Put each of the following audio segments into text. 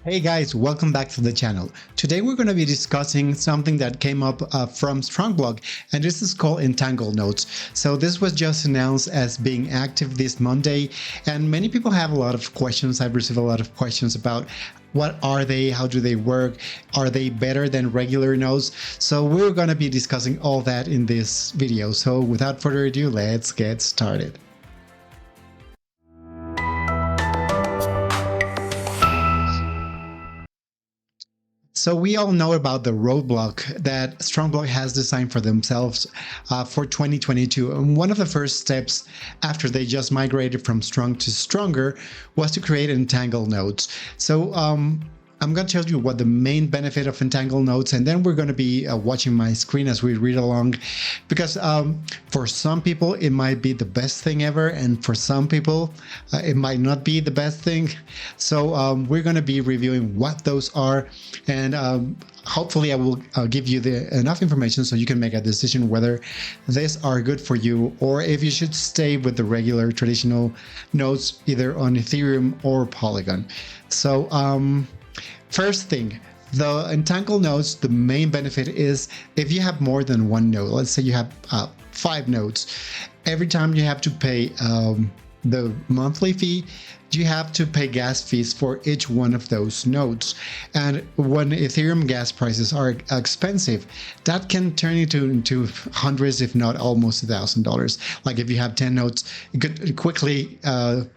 Hey guys, welcome back to the channel. Today we're going to be discussing something that came up from Strongblock, and this is called Entangled Nodes. So this was just announced as being active this Monday, and many people have a lot of questions. I've received a lot of questions about what are they, how do they work, are they better than regular nodes? So we're going to be discussing all that in this video. So without further ado, let's get started. So we all know about the roadblock that Strongblock has designed for themselves for 2022. And one of the first steps after they just migrated from Strong to Stronger was to create Entangled Nodes. So I'm going to tell you what the main benefit of Entangled Nodes, and then we're going to be watching my screen as we read along, because for some people it might be the best thing ever, and for some people it might not be the best thing. So we're going to be reviewing what those are, and hopefully I will give you enough information so you can make a decision whether these are good for you or if you should stay with the regular traditional nodes either on Ethereum or Polygon. So first thing, the entangled nodes, the main benefit is if you have more than one node, let's say you have 5 nodes, every time you have to pay the monthly fee, you have to pay gas fees for each one of those nodes. And when Ethereum gas prices are expensive, that can turn into hundreds, if not almost $1,000. Like if you have 10 nodes, it could quickly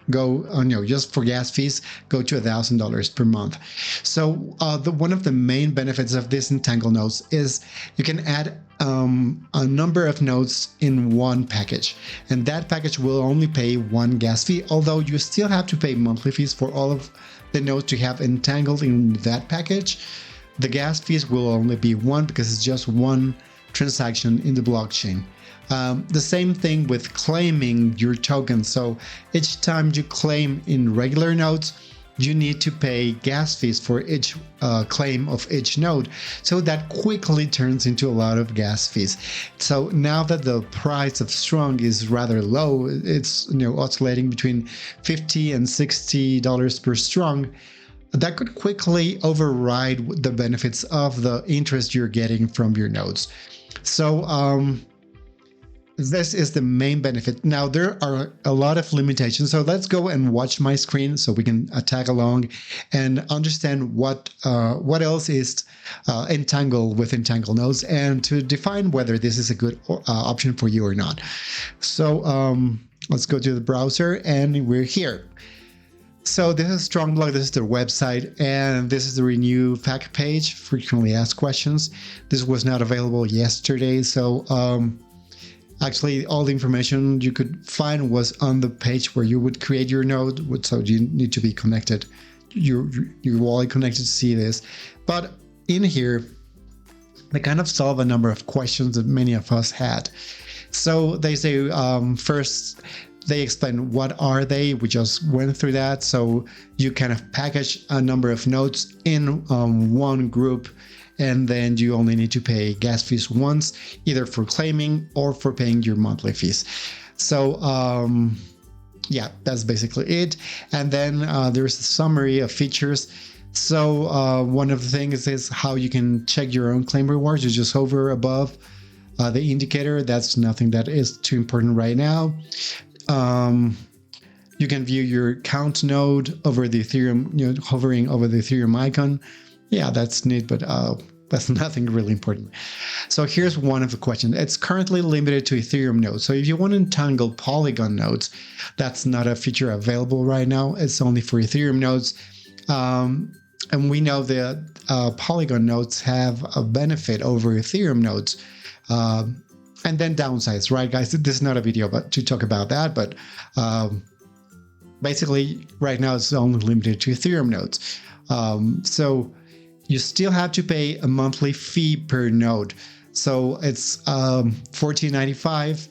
go, just for gas fees, go to $1,000 per month. So one of the main benefits of this entangled nodes is you can add a number of nodes in one package, and that package will only pay one gas fee, although you still have to pay monthly fees for all of the nodes you have entangled in that package. The gas fees will only be one because it's just one transaction in the blockchain. The same thing with claiming your token. So each time you claim in regular nodes, you need to pay gas fees for each claim of each node. So that quickly turns into a lot of gas fees. So now that the price of Strong is rather low, it's oscillating between $50 and $60 per Strong, that could quickly override the benefits of the interest you're getting from your nodes. So this is the main benefit. Now there are a lot of limitations, so let's go and watch my screen so we can tag along and understand what else is entangled with entangled nodes, and to define whether this is a good option for you or not. So let's go to the browser, and we're here. So this is Strongblock, this is their website, and this is the renew fact page, frequently asked questions. This was not available yesterday, so actually, all the information you could find was on the page where you would create your node, so you need to be connected, your wallet connected to see this. But in here, they kind of solve a number of questions that many of us had. So they say, first, they explain what are they. We just went through that. So you kind of package a number of nodes in one group, and then you only need to pay gas fees once, either for claiming or for paying your monthly fees. So yeah, that's basically it. And then there's a summary of features. So one of the things is how you can check your own claim rewards. You just hover above the indicator. That's nothing that is too important right now. You can view your count node over the Ethereum, hovering over the Ethereum icon. Yeah, that's neat, but that's nothing really important. So here's one of the questions. It's currently limited to Ethereum nodes. So if you want to entangle Polygon nodes, that's not a feature available right now. It's only for Ethereum nodes. And we know that Polygon nodes have a benefit over Ethereum nodes. And then downsides, right, guys? This is not a video to talk about that, but basically right now it's only limited to Ethereum nodes. So you still have to pay a monthly fee per node. So it's $14.95,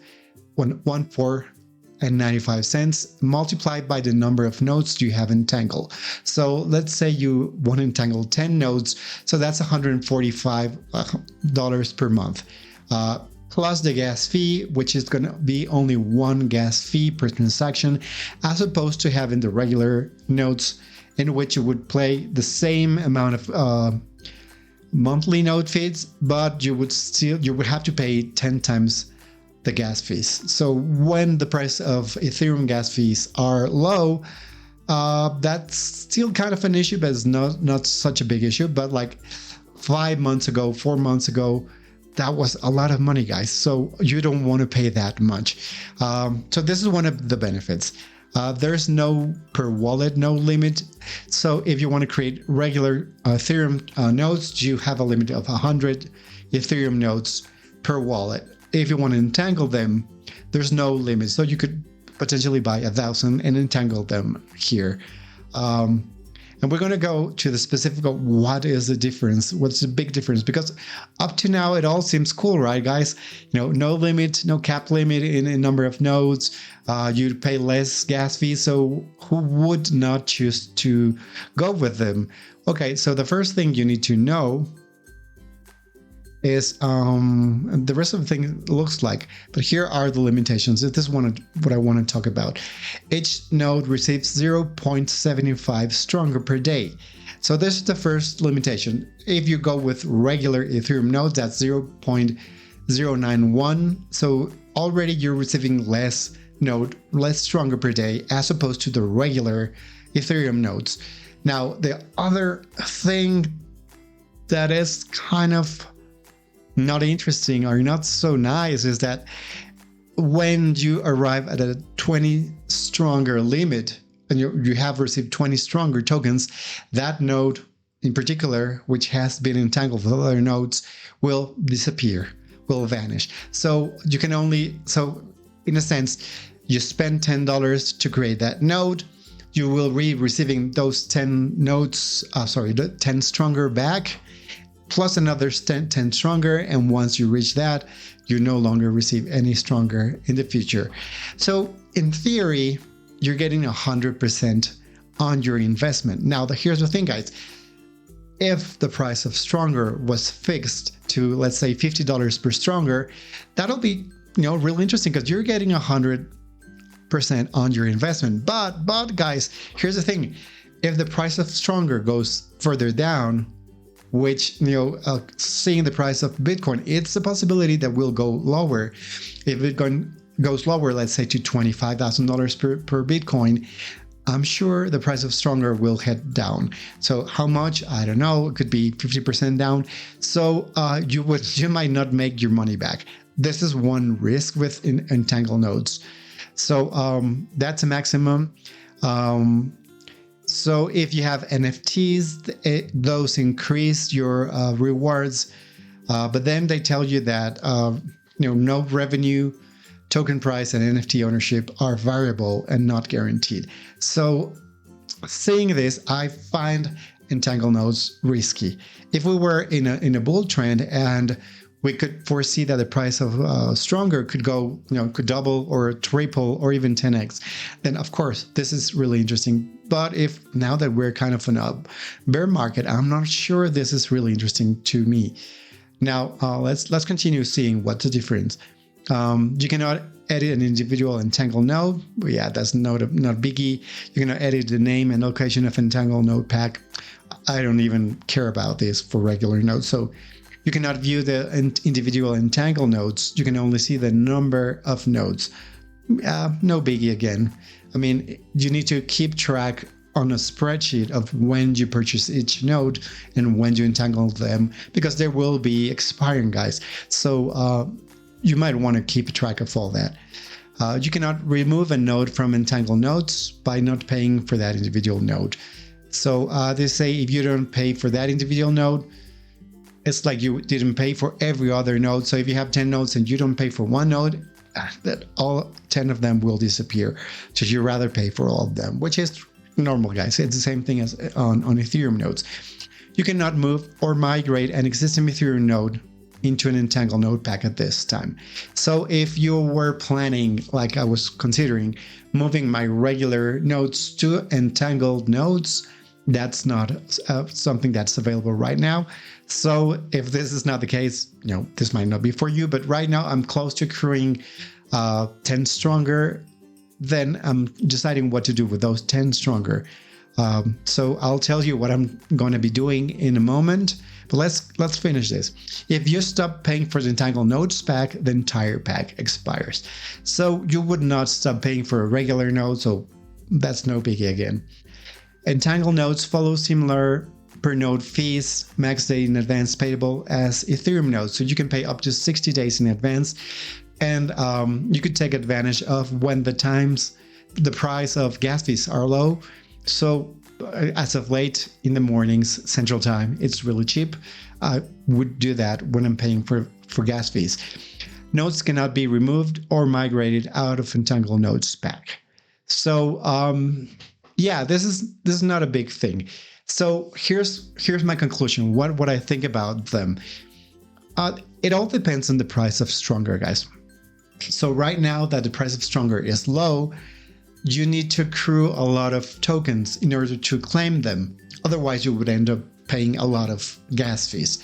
14.95 cents multiplied by the number of nodes you have entangled. So let's say you want to entangle 10 nodes. So that's $145 per month. Plus the gas fee, which is going to be only one gas fee per transaction, as opposed to having the regular nodes in which you would pay the same amount of monthly node fees, but you would have to pay 10 times the gas fees. So when the price of Ethereum gas fees are low, that's still kind of an issue, but it's not such a big issue. But like 5 months ago, 4 months ago, that was a lot of money, guys. So you don't want to pay that much. So this is one of the benefits. There's no per wallet, no limit. So if you want to create regular Ethereum nodes, you have a limit of 100 Ethereum nodes per wallet. If you want to entangle them, there's no limit. So you could potentially buy 1,000 and entangle them here. And we're going to go to the specific of what is the difference, what's the big difference, because up to now it all seems cool, right, guys? No limit, no cap limit in number of nodes. You pay less gas fees, so who would not choose to go with them? Okay, so the first thing you need to know is the rest of the thing looks like, but here are the limitations. This is what I want to talk about. Each node receives 0.75 stronger per day. So this is the first limitation. If you go with regular Ethereum nodes, that's 0.091. So already you're receiving less stronger per day as opposed to the regular Ethereum nodes. Now, the other thing that is kind of not interesting or not so nice is that when you arrive at a 20 stronger limit and you have received 20 stronger tokens, that node in particular, which has been entangled with other nodes, will disappear, will vanish. So you can so in a sense, you spend $10 to create that node. You will be receiving those 10 nodes, the 10 stronger back, plus another 10 stronger, and once you reach that, you no longer receive any stronger in the future. So in theory, you're getting 100% on your investment. Now, here's the thing, guys. If the price of stronger was fixed to, let's say, $50 per stronger, that'll be really interesting because you're getting 100% on your investment. But guys, here's the thing. If the price of stronger goes further down, which, seeing the price of Bitcoin, it's a possibility that will go lower. If Bitcoin goes lower, let's say to $25,000 per Bitcoin, I'm sure the price of stronger will head down. So how much? I don't know. It could be 50% down. So you might not make your money back. This is one risk with entangled nodes. So that's a maximum. So if you have NFTs, those increase your rewards, but then they tell you that no revenue, token price, and NFT ownership are variable and not guaranteed. So seeing this, I find entangled nodes risky. If we were in a bull trend and we could foresee that the price of stronger could go, could double or triple or even 10x, then of course this is really interesting. But if now that we're kind of in a bear market, I'm not sure this is really interesting to me. Now let's continue seeing what's the difference. You cannot edit an individual entangled node. Yeah, that's not biggie. You cannot edit the name and location of entangled node pack. I don't even care about this for regular nodes. So you cannot view the individual entangled nodes. You can only see the number of nodes. No biggie again. I mean, you need to keep track on a spreadsheet of when you purchase each node and when you entangle them, because they will be expiring, guys. So you might want to keep track of all that. You cannot remove a node from entangled nodes by not paying for that individual node. So they say if you don't pay for that individual node, it's like you didn't pay for every other node. So if you have 10 nodes and you don't pay for one node, that all 10 of them will disappear. So you rather pay for all of them, which is normal, guys. It's the same thing as on Ethereum nodes. You cannot move or migrate an existing Ethereum node into an entangled node pack at this time. So if you were planning, like I was considering, moving my regular nodes to entangled nodes, that's not something that's available right now. So if this is not the case, this might not be for you. But right now I'm close to accruing 10 stronger. Then I'm deciding what to do with those 10 stronger. So I'll tell you what I'm going to be doing in a moment. But let's finish this. If you stop paying for the Entangled Nodes pack, the entire pack expires. So you would not stop paying for a regular node, so that's no biggie again. Entangled Nodes follow similar per node fees, max day in advance payable as Ethereum nodes. So you can pay up to 60 days in advance, and you could take advantage of when the price of gas fees are low. So as of late in the mornings, Central Time, it's really cheap. I would do that when I'm paying for gas fees. Nodes cannot be removed or migrated out of Entangled Nodes pack. So yeah, this is not a big thing. So here's my conclusion. What I think about them. It all depends on the price of Stronger, guys. So right now that the price of Stronger is low, you need to accrue a lot of tokens in order to claim them. Otherwise, you would end up paying a lot of gas fees.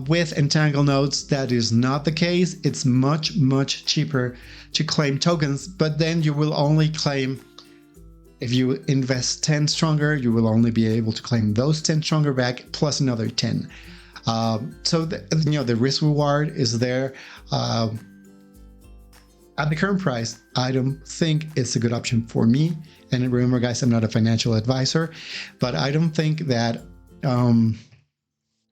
With Entangled Nodes, that is not the case. It's much, much cheaper to claim tokens, but then you will only claim, if you invest 10 Stronger, you will only be able to claim those 10 Stronger back plus another 10. So the risk reward is there. At the current price, I don't think it's a good option for me. And remember, guys, I'm not a financial advisor, but I don't think that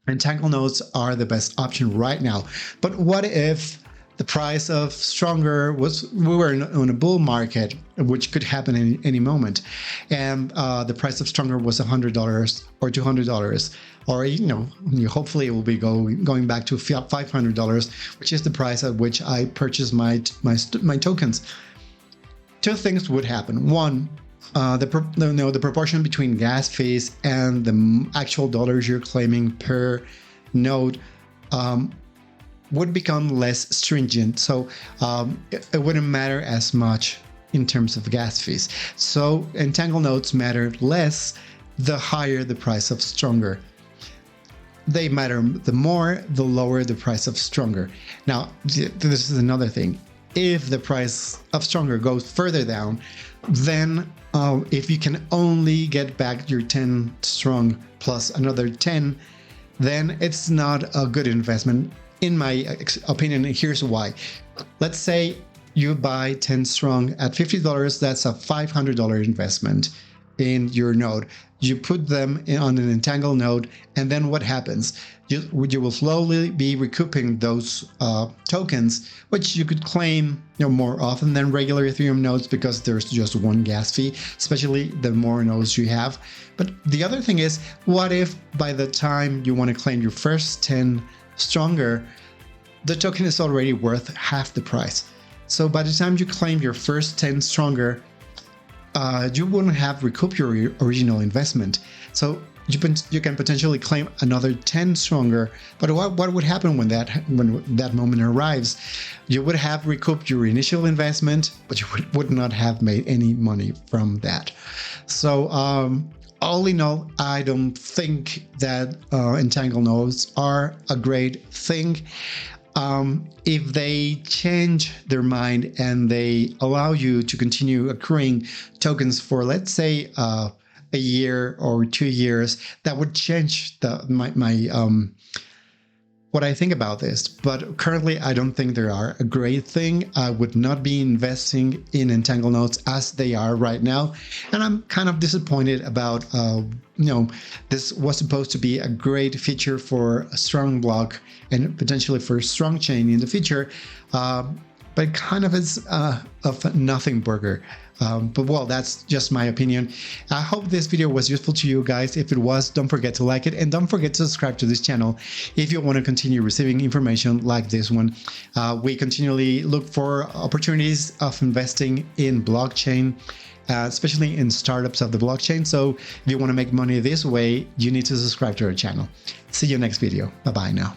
Entangled Nodes are the best option right now. But what if the price of Stronger we were on a bull market, which could happen in any moment, and the price of Stronger was $100 or $200, or hopefully it will be going back to $500, which is the price at which I purchased my tokens. Two things would happen. One, the proportion between gas fees and the actual dollars you're claiming per node would become less stringent. So it wouldn't matter as much in terms of gas fees. So Entangled Nodes matter less the higher the price of Stronger. They matter the more, the lower the price of Stronger. Now, this is another thing. If the price of Stronger goes further down, then if you can only get back your 10 Strong plus another 10, then it's not a good investment. In my opinion, here's why. Let's say you buy 10 Strong at $50, that's a $500 investment in your node. You put them on an Entangled node, and then what happens? You will slowly be recouping those tokens, which you could claim more often than regular Ethereum nodes because there's just one gas fee, especially the more nodes you have. But the other thing is, what if by the time you want to claim your first 10 Stronger, the token is already worth half the price? So by the time you claim your first 10 Stronger, you wouldn't have recouped your original investment. So you can potentially claim another 10 Stronger. But what would happen when that moment arrives? You would have recouped your initial investment, but you would not have made any money from that. So all in all, I don't think that Entangled Nodes are a great thing. If they change their mind and they allow you to continue accruing tokens for, let's say, a year or 2 years, that would change what I think about this. But currently, I don't think they are a great thing. I would not be investing in Entangled Nodes as they are right now. And I'm kind of disappointed about, this was supposed to be a great feature for a Strongblock and potentially for Strong Chain in the future. But it kind of is of nothing burger. But well, that's just my opinion. I hope this video was useful to you guys. If it was, don't forget to like it and don't forget to subscribe to this channel if you want to continue receiving information like this one. We continually look for opportunities of investing in blockchain, especially in startups of the blockchain. So if you want to make money this way, you need to subscribe to our channel. See you next video. Bye-bye now.